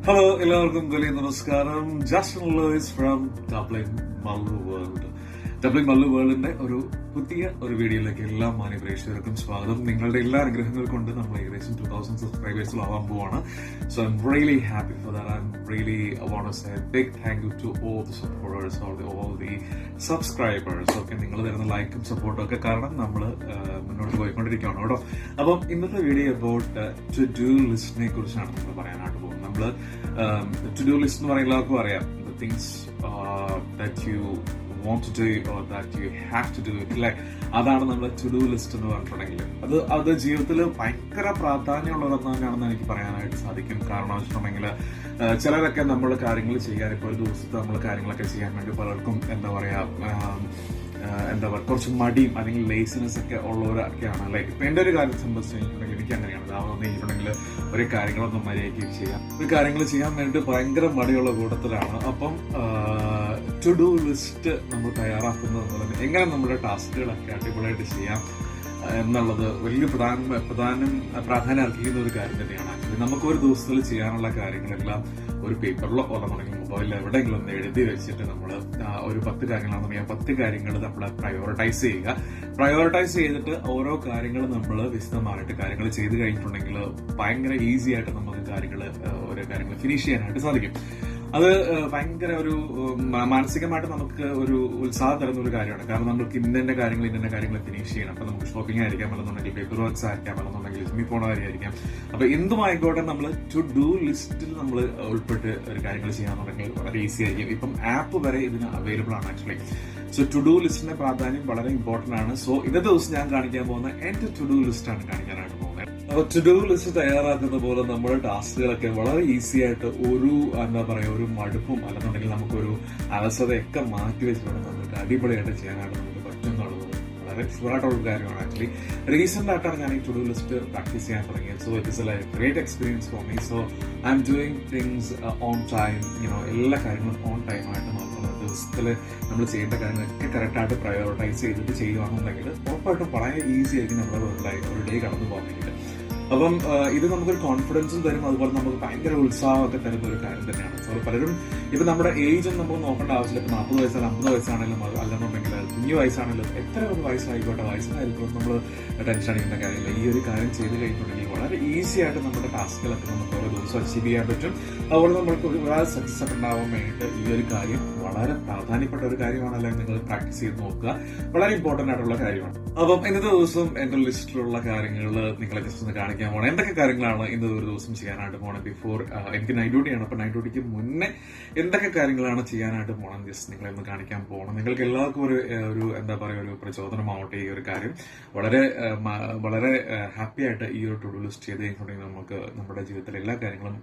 Hello എല്ലാവർക്കും വലിയ നമസ്കാരം. Justin Lois from Dublin Mallu world. Dublin Mallu വേൾഡിന്റെ പുതിയ വീഡിയോയിലേക്ക് എല്ലാ മാന്യ പ്രേക്ഷകർക്കും സ്വാഗതം. നിങ്ങളുടെ എല്ലാ അനുഗ്രഹങ്ങൾ കൊണ്ട് നമ്മൾ ഏകദേശം 2000 സബ്സ്ക്രൈബേഴ്സിലാവാൻ പോവാണ്. So I am really happy for that. I am really want to say big thank you to all the supporters, all the subscribers. Okay, നിങ്ങൾ തരുന്ന ലൈക്കും സപ്പോർട്ടും ഒക്കെ കാരണം നമ്മൾ മുന്നോട്ട് പോയിക്കൊണ്ടിരിക്കുകയാണ് കേട്ടോ. അപ്പം ഇന്നത്തെ വീഡിയോ അബൌട്ട് ടു ഡു ലിസ്റ്റിനെ കുറിച്ചാണ് നമ്മൾ പറയാനായിട്ട് പോകുന്നത്. നമ്മൾ ടു ഡു ലിസ്റ്റ് എന്ന് പറയുന്ന എല്ലാവർക്കും അറിയാം, the things that you want to do or that you have to do it. Like അതാണ് നമ്മുടെ ടു ഡു ലിസ്റ്റ് എന്ന് പറഞ്ഞിട്ടുണ്ടെങ്കിൽ അത് ജീവിതത്തിൽ ഭയങ്കര പ്രാധാന്യമുള്ളതെന്ന് തന്നെയാണെന്ന് എനിക്ക് പറയാനായിട്ട് സാധിക്കും. കാരണം വെച്ചിട്ടുണ്ടെങ്കിൽ ചിലരൊക്കെ നമ്മൾ കാര്യങ്ങൾ ചെയ്യാൻ, ഇപ്പോൾ ഒരു ദിവസത്തെ നമ്മൾ കാര്യങ്ങളൊക്കെ ചെയ്യാൻ വേണ്ടി പലർക്കും കുറച്ച് മടിയും അല്ലെങ്കിൽ ലേസിനെസ് ഒക്കെ ഉള്ളവരൊക്കെയാണ്. ലൈക്ക് ഇപ്പൊ എന്റെ ഒരു കാര്യം സംബന്ധിച്ച് കഴിഞ്ഞിട്ടുണ്ടെങ്കിൽ എനിക്ക് അങ്ങനെയാണ്. അതാണെന്ന് കഴിഞ്ഞിട്ടുണ്ടെങ്കിൽ ഒരു കാര്യങ്ങളൊന്നും മര്യാദയ്ക്ക് ചെയ്യാം, ഒരു കാര്യങ്ങൾ ചെയ്യാൻ വേണ്ടിയിട്ട് ഭയങ്കര മടിയുള്ള കൂട്ടത്തിലാണ്. അപ്പം ടു ഡു ലിസ്റ്റ് നമ്മൾ തയ്യാറാക്കുന്നത് എങ്ങനെ നമ്മുടെ ടാസ്കുകളൊക്കെ അടിപൊളിയായിട്ട് ചെയ്യാം എന്നുള്ളത് വലിയ പ്രാധാന്യം അർഹിക്കുന്ന ഒരു കാര്യം തന്നെയാണ്. ആക്ച്വലി നമുക്ക് ഒരു ദിവസത്തിൽ ചെയ്യാനുള്ള കാര്യങ്ങളെല്ലാം ഒരു പേപ്പറിലോ അല്ലെങ്കിൽ മൊബൈലിലോ എവിടെയെങ്കിലും ഒന്ന് എഴുതി വെച്ചിട്ട് നമ്മൾ ഒരു 10 കാര്യങ്ങളാണെന്നുണ്ടെങ്കിൽ 10 കാര്യങ്ങൾ നമ്മൾ പ്രയോറിറ്റൈസ് ചെയ്യുക. പ്രയോറിറ്റൈസ് ചെയ്തിട്ട് ഓരോ കാര്യങ്ങൾ നമ്മൾ വിശദമായിട്ട് കാര്യങ്ങൾ ചെയ്ത് കഴിഞ്ഞിട്ടുണ്ടെങ്കിൽ ഭയങ്കര ഈസി ആയിട്ട് നമുക്ക് ഓരോ കാര്യങ്ങൾ ഫിനിഷ് ചെയ്യാനായിട്ട് സാധിക്കും. അത് ഭയങ്കര മാനസികമായിട്ട് നമുക്ക് ഒരു ഉത്സാഹം തരുന്ന ഒരു കാര്യമാണ്. കാരണം നമുക്ക് ഇന്ന കാര്യങ്ങൾ ഫിനിഷ് ചെയ്യണം. അപ്പൊ നമുക്ക് ഷോപ്പിംഗ് ആയിരിക്കാം, അല്ലെന്നുണ്ടെങ്കിൽ പേപ്പർ വർക്ക്സ് ആയിരിക്കാം, അല്ലെന്നുണ്ടെങ്കിൽ ജിമ്മിൽ പോണ കാര്യമായിരിക്കാം. അപ്പൊ എന്തുമായിക്കോട്ടെ നമ്മൾ ടു ഡു ലിസ്റ്റിൽ നമ്മൾ ഉൾപ്പെട്ട് ഒരു കാര്യങ്ങൾ ചെയ്യാന്നുണ്ടെങ്കിൽ വളരെ ഈസി ആയിരിക്കും. ഇപ്പം ആപ്പ് വരെ ഇതിന് അവൈലബിൾ ആണ് ആക്ച്വലി. സോ ടു ഡു ലിസ്റ്റിന്റെ പ്രാധാന്യം വളരെ ഇമ്പോർട്ടന്റ് ആണ്. സോ ഇന്നത്തെ ദിവസം ഞാൻ കാണിക്കാൻ പോകുന്ന എന്റെ ടു ഡു ലിസ്റ്റ് ആണ് കാണിക്കാനായിട്ട് പോകുന്നത്. അപ്പൊ ടു ഡു ലിസ്റ്റ് തയ്യാറാക്കുന്ന പോലെ നമ്മുടെ ടാസ്കുകളൊക്കെ വളരെ ഈസി ആയിട്ട് ഒരു മടുപ്പും അല്ലെന്നുണ്ടെങ്കിൽ നമുക്കൊരു അലസതയൊക്കെ മാറ്റി വെച്ചിട്ടുണ്ട് നമുക്ക് അടിപൊളിയായിട്ട് ചെയ്യാനായിട്ട് നമുക്ക് പറ്റും എന്നുള്ളത് വളരെ ഷുവറായിട്ടുള്ള കാര്യമാണ്. ആക്ച്വലി റീസെന്റ് ആയിട്ടാണ് ഞാൻ ഈ ടു ഡു ലിസ്റ്റ് പ്രാക്ടീസ് ചെയ്യാൻ തുടങ്ങിയത്. So it is A great experience for me. So I am doing things on time. എല്ലാ കാര്യങ്ങളും ഓൺ ടൈം ആയിട്ട് നോക്കുന്നത്. ദിവസത്തിൽ നമ്മൾ ചെയ്യേണ്ട കാര്യങ്ങളൊക്കെ കറക്റ്റായിട്ട് പ്രയോറിറ്റൈസ് ചെയ്തിട്ട് ചെയ്യുകയാണെന്നുണ്ടെങ്കിൽ ഉറപ്പായിട്ടും വളരെ ഈസി ആയിരിക്കും നമ്മുടെ ഒരു ഡേ കടന്നു പോകാൻ വേണ്ടിയിട്ട്. അപ്പം ഇത് നമുക്കൊരു കോൺഫിഡൻസും തരും, അതുപോലെ നമുക്ക് ഭയങ്കര ഉത്സാഹമൊക്കെ തരുന്ന ഒരു കാര്യം തന്നെയാണ്. സോ പലരും ഇപ്പൊ നമ്മുടെ ഏജ് നമ്മൾ നോക്കേണ്ട ആവശ്യമില്ല. ഇപ്പൊ 40 വയസ്സാണ്, 50 വയസ്സാണെങ്കിലും അല്ലെന്നുണ്ടെങ്കിൽ കുഞ്ഞു വയസ്സാണെങ്കിലും എത്ര ഒരു വയസ്സായിക്കോട്ടെ, വയസ്സായിരിക്കും നമ്മൾ ടെൻഷൻ അടിക്കേണ്ട കാര്യമില്ല. ഈ ഒരു കാര്യം ചെയ്ത് കഴിഞ്ഞിട്ടുണ്ടെങ്കിൽ വളരെ ഈസി ആയിട്ട് നമ്മുടെ ടാസ്കുകളൊക്കെ നമുക്ക് ഓരോ ദിവസം അച്ചീവ് ചെയ്യാൻ പറ്റും. അതുപോലെ നമ്മൾക്ക് ഒരുപാട് സക്സസ് ഒക്കെ ഉണ്ടാവാൻ വേണ്ടിയിട്ട് ഈ ഒരു കാര്യം വളരെ പ്രാധാന്യപ്പെട്ട ഒരു കാര്യമാണ്. അല്ലെങ്കിൽ നിങ്ങൾ പ്രാക്ടീസ് ചെയ്ത് നോക്കുക, വളരെ ഇമ്പോർട്ടന്റ് ആയിട്ടുള്ള കാര്യമാണ്. അപ്പം ഇന്നത്തെ ദിവസം എന്റെ ലിസ്റ്റിലുള്ള കാര്യങ്ങൾ നിങ്ങളെ ജസ്റ്റ് ഒന്ന് കാണിക്കാൻ പോകണം. എന്തൊക്കെ കാര്യങ്ങളാണ് ഇന്നത്തെ ഒരു ദിവസം ചെയ്യാനായിട്ട് പോകണം. ബിഫോർ എനിക്ക് നൈറ്റ് ഡ്യൂട്ടിയാണ്. അപ്പൊ നൈറ്റ് ഡ്യൂട്ടിക്ക് മുന്നേ എന്തൊക്കെ കാര്യങ്ങളാണ് ചെയ്യാനായിട്ട് പോകണം ജസ്റ്റ് നിങ്ങളെ ഒന്ന് കാണിക്കാൻ പോകണം. നിങ്ങൾക്ക് എല്ലാവർക്കും ഒരു പ്രചോദനമാവട്ടെ ഈ ഒരു കാര്യം. വളരെ ഹാപ്പി ആയിട്ട് ഈ ഒരു ടു ഡു ലിസ്റ്റ് ചെയ്ത് കഴിഞ്ഞിട്ടുണ്ടെങ്കിൽ നമുക്ക് നമ്മുടെ ജീവിതത്തിലെ എല്ലാ കാര്യങ്ങളും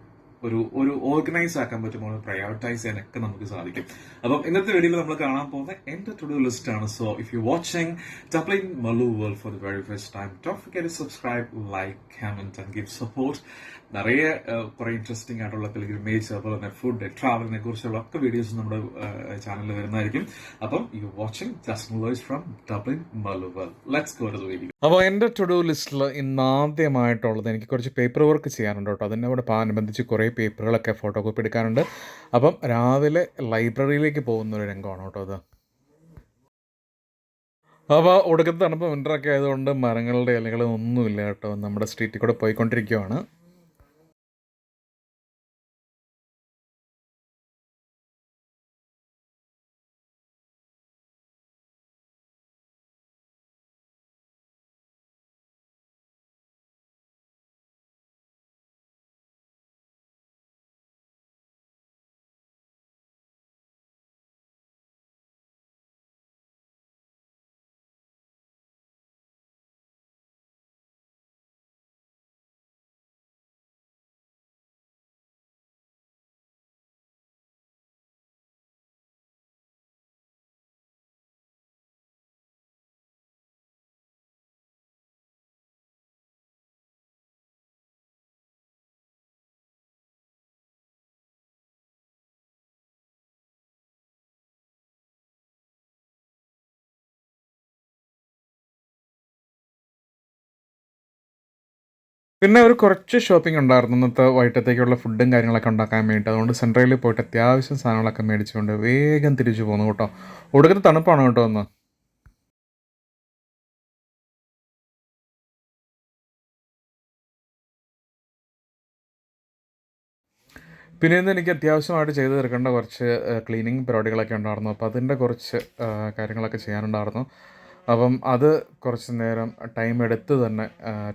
ഒരു ഓർഗനൈസ് ആക്കാൻ പറ്റുമ്പോൾ പ്രയോറിറ്റൈസ് ചെയ്യാനൊക്കെ നമുക്ക് സാധിക്കും. അപ്പം ഇന്നത്തെ വീഡിയോയിൽ നമ്മൾ കാണാൻ പോകുന്ന എന്റെ ടു ഡു ലിസ്റ്റ് ആണ്. So if you watching Dublin Mallu world for the very first time, don't forget to subscribe, like, comment and give support. നിറയെ കുറെ ഇൻട്രസ്റ്റിംഗ് ആയിട്ടുള്ള പിൽഗ്രിമേജ്, അതുപോലെ തന്നെ ഫുഡ്, ട്രാവലിനെ കുറിച്ചുള്ള ഒക്കെ വീഡിയോസ് നമ്മുടെ ചാനലിൽ വരുന്നതായിരിക്കും. അപ്പം you watching Justin Lois from Dublin Mallu world. Let's go to the video. അപ്പോൾ എൻ്റെ ടു ഡു ലിസ്റ്റിൽ ഇന്നാദ്യമായിട്ടുള്ളത് എനിക്ക് കുറച്ച് പേപ്പർ വർക്ക് ചെയ്യാനുണ്ട് കേട്ടോ. അതിനോട് അനുബന്ധിച്ച് കുറേ പേപ്പറുകളൊക്കെ ഫോട്ടോ കോപ്പി എടുക്കാനുണ്ട്. അപ്പം രാവിലെ ലൈബ്രറിയിലേക്ക് പോകുന്ന ഒരു രംഗമാണ് കേട്ടോ അത്. അപ്പോൾ ഒടുക്കത്തെ തണുപ്പ് വിൻ്ററൊക്കെ ആയതുകൊണ്ട് മരങ്ങളുടെ ഇലകളൊന്നുമില്ല കേട്ടോ. നമ്മുടെ സ്ട്രീറ്റിൽ കൂടെ പോയിക്കൊണ്ടിരിക്കുകയാണ്. പിന്നെ ഒരു കുറച്ച് ഷോപ്പിംഗ് ഉണ്ടായിരുന്നു ഇന്നത്തെ വൈകിട്ടത്തേക്കുള്ള ഫുഡും കാര്യങ്ങളൊക്കെ ഉണ്ടാക്കാൻ വേണ്ടിയിട്ട്. അതുകൊണ്ട് സെൻട്രലിൽ പോയിട്ട് അത്യാവശ്യം സാധനങ്ങളൊക്കെ മേടിച്ചുകൊണ്ട് വേഗം തിരിച്ചു പോന്നു കേട്ടോ. ഒടുക്കത്തെ തണുപ്പാണ് കേട്ടോ ഒന്ന്. പിന്നെ ഇന്ന് എനിക്ക് അത്യാവശ്യമായിട്ട് ചെയ്ത് തീർക്കേണ്ട കുറച്ച് ക്ലീനിങ് പരിപാടികളൊക്കെ ഉണ്ടായിരുന്നു. അപ്പോൾ അതിൻ്റെ കുറച്ച് കാര്യങ്ങളൊക്കെ ചെയ്യാനുണ്ടായിരുന്നു. അപ്പം അത് കുറച്ച് നേരം ടൈം എടുത്ത് തന്നെ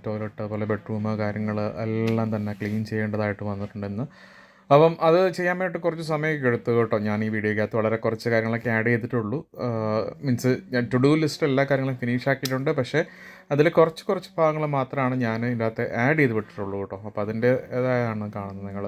ടോയ്ലറ്റ് അതുപോലെ ബെഡ്റൂം കാര്യങ്ങൾ എല്ലാം തന്നെ ക്ലീൻ ചെയ്യേണ്ടതായിട്ട് വന്നിട്ടുണ്ട് ഇന്ന്. അപ്പം അത് ചെയ്യാൻ വേണ്ടിയിട്ട് കുറച്ച് സമയമൊക്കെ എടുത്തു കേട്ടോ. ഞാൻ ഈ വീഡിയോയ്ക്കകത്ത് വളരെ കുറച്ച് കാര്യങ്ങളൊക്കെ ആഡ് ചെയ്തിട്ടുള്ളൂ. മീൻസ് ഞാൻ ടു ഡു ലിസ്റ്റ് എല്ലാ കാര്യങ്ങളും ഫിനിഷ് ആക്കിയിട്ടുണ്ട്. പക്ഷേ അതിൽ കുറച്ച് കുറച്ച് ഭാഗങ്ങൾ മാത്രമാണ് ഞാൻ ഇതിൻ്റെ അകത്ത് ആഡ് ചെയ്ത് വിട്ടിട്ടുള്ളൂ കേട്ടോ. അപ്പോൾ അതിൻ്റേതായാണ് കാണുന്നത് നിങ്ങൾ.